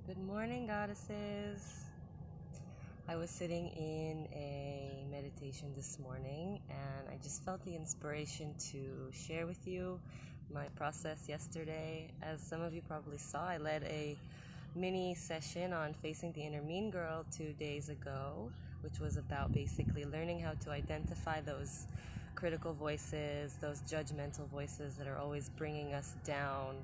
Good morning, goddesses. I was sitting in a meditation this morning and I just felt the inspiration to share with you my process yesterday. As some of you probably saw, I led a mini session on facing the inner mean girl 2 days ago, which was about basically learning how to identify those critical voices, those judgmental voices that are always bringing us down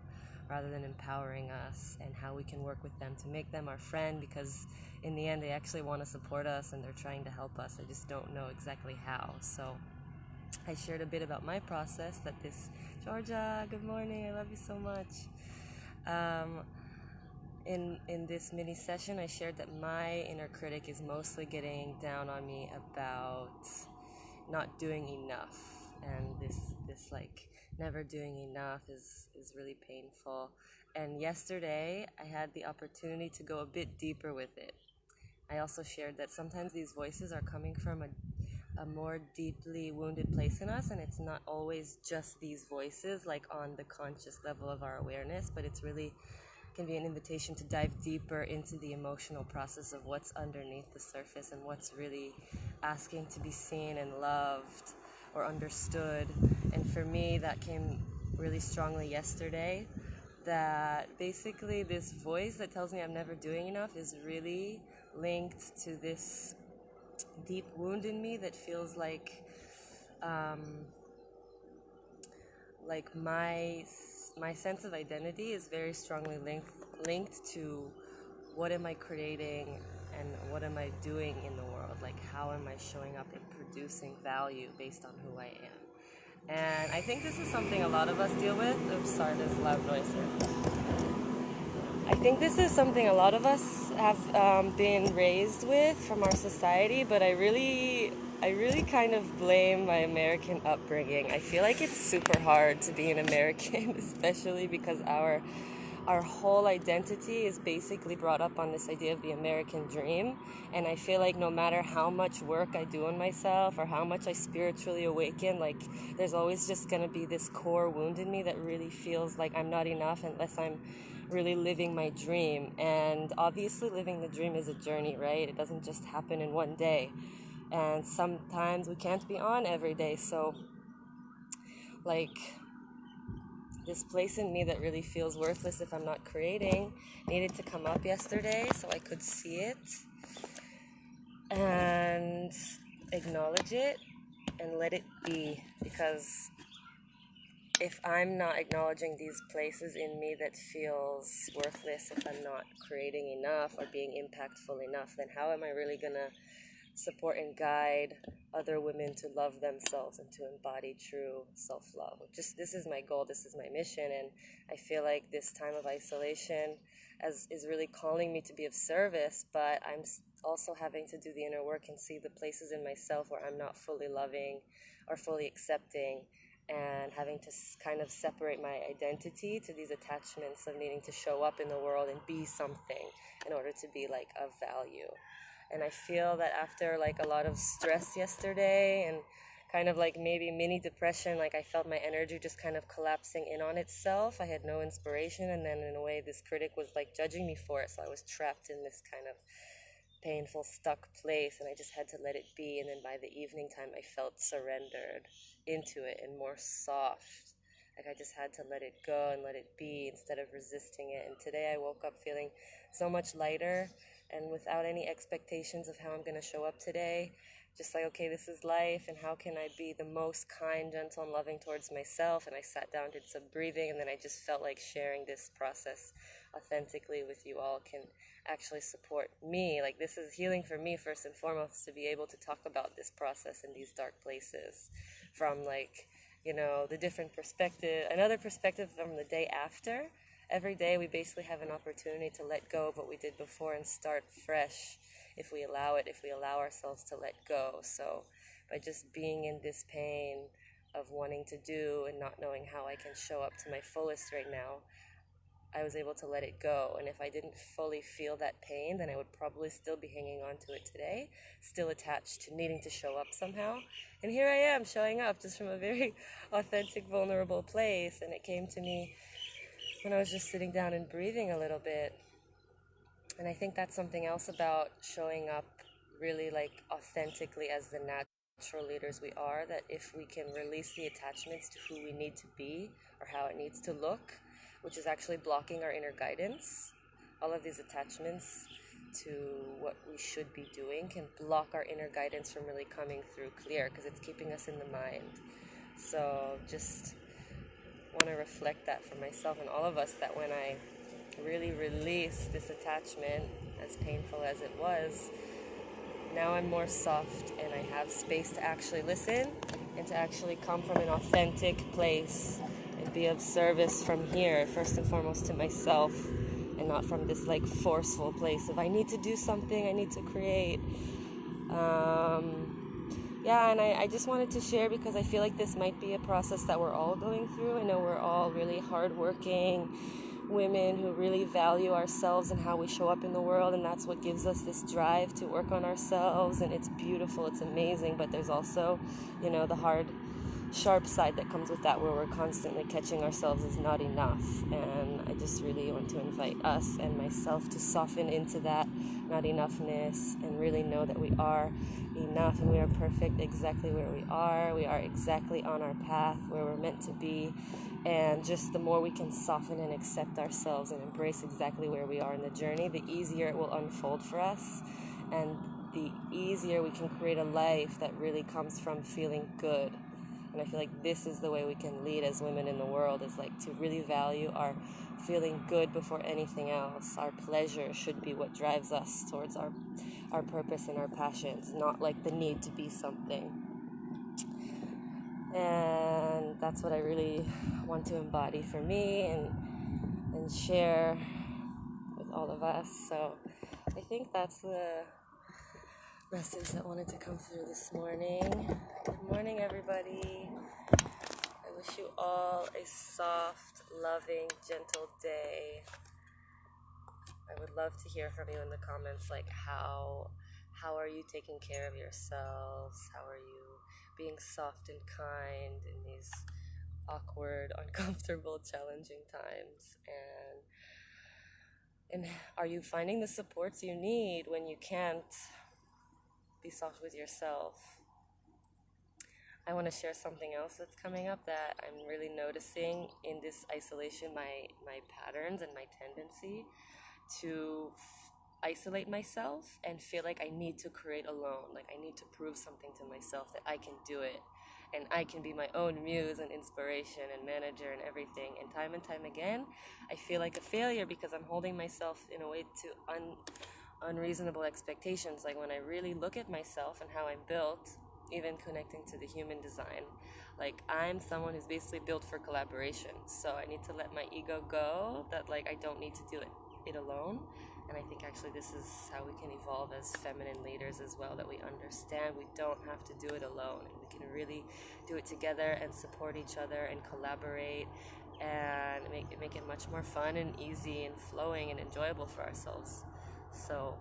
rather than empowering us, and how we can work with them to make them our friend, because in the end they actually want to support us and they're trying to help us. I just don't know exactly how. So I shared a bit about my process that this Georgia, good morning, I love you so much. Um, in this mini session, I shared that my inner critic is mostly getting down on me about not doing enough, and this like never doing enough is really painful. And yesterday, I had the opportunity to go a bit deeper with it. I also shared that sometimes these voices are coming from a more deeply wounded place in us, and it's not always just these voices like on the conscious level of our awareness, but it's really can be an invitation to dive deeper into the emotional process of what's underneath the surface and what's really asking to be seen and loved or understood. And for me, that came really strongly yesterday, that basically this voice that tells me I'm never doing enough is really linked to this deep wound in me that feels um, like my sense of identity is very strongly linked to what am I creating and what am I doing in the world? Like, how am I showing up and producing value based on who I am? And I think this is something a lot of us deal with. Oops, sorry, there's loud noise here. I think this is something a lot of us have been raised with from our society, but I really kind of blame my American upbringing. I feel like it's super hard to be an American, especially because our whole identity is basically brought up on this idea of the American dream. And I feel like no matter how much work I do on myself or how much I spiritually awaken, like there's always just going to be this core wound in me that really feels like I'm not enough unless I'm really living my dream. And obviously living the dream is a journey, right? It doesn't just happen in one day. And sometimes we can't be on every day. So like this place in me that really feels worthless if I'm not creating needed to come up yesterday so I could see it and acknowledge it and let it be. Because if I'm not acknowledging these places in me that feels worthless, if I'm not creating enough or being impactful enough, then how am I really gonna support and guide other women to love themselves and to embody true self-love? Just this is my goal, this is my mission, and I feel like this time of isolation is really calling me to be of service, but I'm also having to do the inner work and see the places in myself where I'm not fully loving or fully accepting, and having to kind of separate my identity to these attachments of needing to show up in the world and be something in order to be like of value. And I feel that after like a lot of stress yesterday and kind of like maybe mini depression, like I felt my energy just kind of collapsing in on itself. I had no inspiration, and then in a way this critic was like judging me for it, so I was trapped in this kind of painful stuck place, and I just had to let it be. And then by the evening time I felt surrendered into it and more soft, like I just had to let it go and let it be instead of resisting it. And today I woke up feeling so much lighter and without any expectations of how I'm going to show up today. Just like, okay, this is life, and how can I be the most kind, gentle, and loving towards myself? And I sat down, did some breathing, and then I just felt like sharing this process authentically with you all can actually support me. Like, this is healing for me first and foremost, to be able to talk about this process in these dark places from like, the different perspective, another perspective from the day after. Every day we basically have an opportunity to let go of what we did before and start fresh if we allow it, if we allow ourselves to let go. So by just being in this pain of wanting to do and not knowing how I can show up to my fullest right now, I was able to let it go. And if I didn't fully feel that pain, then I would probably still be hanging on to it today, still attached to needing to show up somehow. And here I am showing up just from a very authentic, vulnerable place. And it came to me when I was just sitting down and breathing a little bit. And I think that's something else about showing up really like authentically as the natural leaders we are, that if we can release the attachments to who we need to be or how it needs to look, which is actually blocking our inner guidance, all of these attachments to what we should be doing can block our inner guidance from really coming through clear because it's keeping us in the mind. So just want to reflect that for myself and all of us, that when I really release this attachment, as painful as it was, now I'm more soft and I have space to actually listen and to actually come from an authentic place and be of service from here, first and foremost to myself, and not from this like forceful place of I need to do something, I need to create. Yeah, and I just wanted to share because I feel like this might be a process that we're all going through. I know we're all really hardworking women who really value ourselves and how we show up in the world, and that's what gives us this drive to work on ourselves, and it's beautiful, it's amazing, but there's also, the hard, sharp side that comes with that, where we're constantly catching ourselves as not enough. And I just really want to invite us and myself to soften into that not enoughness and really know that we are enough and we are perfect exactly where we are. We are exactly on our path where we're meant to be. And just the more we can soften and accept ourselves and embrace exactly where we are in the journey, the easier it will unfold for us, and the easier we can create a life that really comes from feeling good. And I feel like this is the way we can lead as women in the world, is like to really value our feeling good before anything else. Our pleasure should be what drives us towards our purpose and our passions, not like the need to be something. And that's what I really want to embody for me and share with all of us. So I think that's the message that wanted to come through this morning. Good morning, everybody. I wish you all a soft, loving, gentle day. I would love to hear from you in the comments, like how are you taking care of yourselves? How are you being soft and kind in these awkward, uncomfortable, challenging times? And are you finding the supports you need when you can't be soft with yourself? I want to share something else that's coming up that I'm really noticing in this isolation, my patterns and my tendency to isolate myself and feel like I need to create alone, like I need to prove something to myself that I can do it and I can be my own muse and inspiration and manager and everything. And time again, I feel like a failure because I'm holding myself in a way to unreasonable expectations. Like when I really look at myself and how I'm built, even connecting to the human design, like I'm someone who's basically built for collaboration. So I need to let my ego go, that like I don't need to do it alone. And I think actually this is how we can evolve as feminine leaders as well, that we understand we don't have to do it alone, and we can really do it together and support each other and collaborate and make it much more fun and easy and flowing and enjoyable for ourselves. So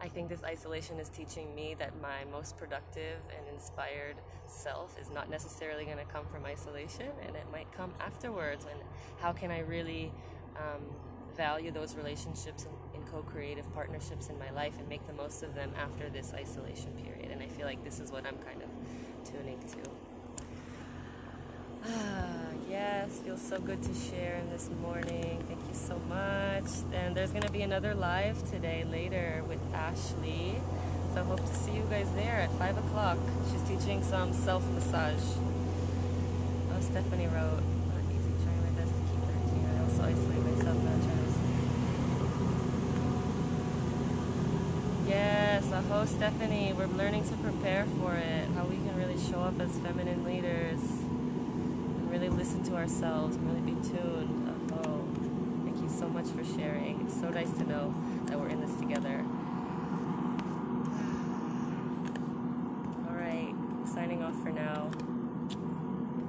I think this isolation is teaching me that my most productive and inspired self is not necessarily going to come from isolation, and it might come afterwards. And how can I really value those relationships in co-creative partnerships in my life and make the most of them after this isolation period? And I feel like this is what I'm kind of tuning to. Yes, feels so good to share this morning. Thank you so much. And there's going to be another live today later with Ashley. So I hope to see you guys there at 5 o'clock. She's teaching some self-massage. Oh, Stephanie wrote, not easy, trying my best to keep the routine. I also isolate myself now, trying to... Yes, aho, Stephanie. We're learning to prepare for it. How we can really show up as feminine leaders. Really listen to ourselves, really be tuned. Oh, thank you so much for sharing. It's so nice to know that we're in this together. All right, I'm signing off for now.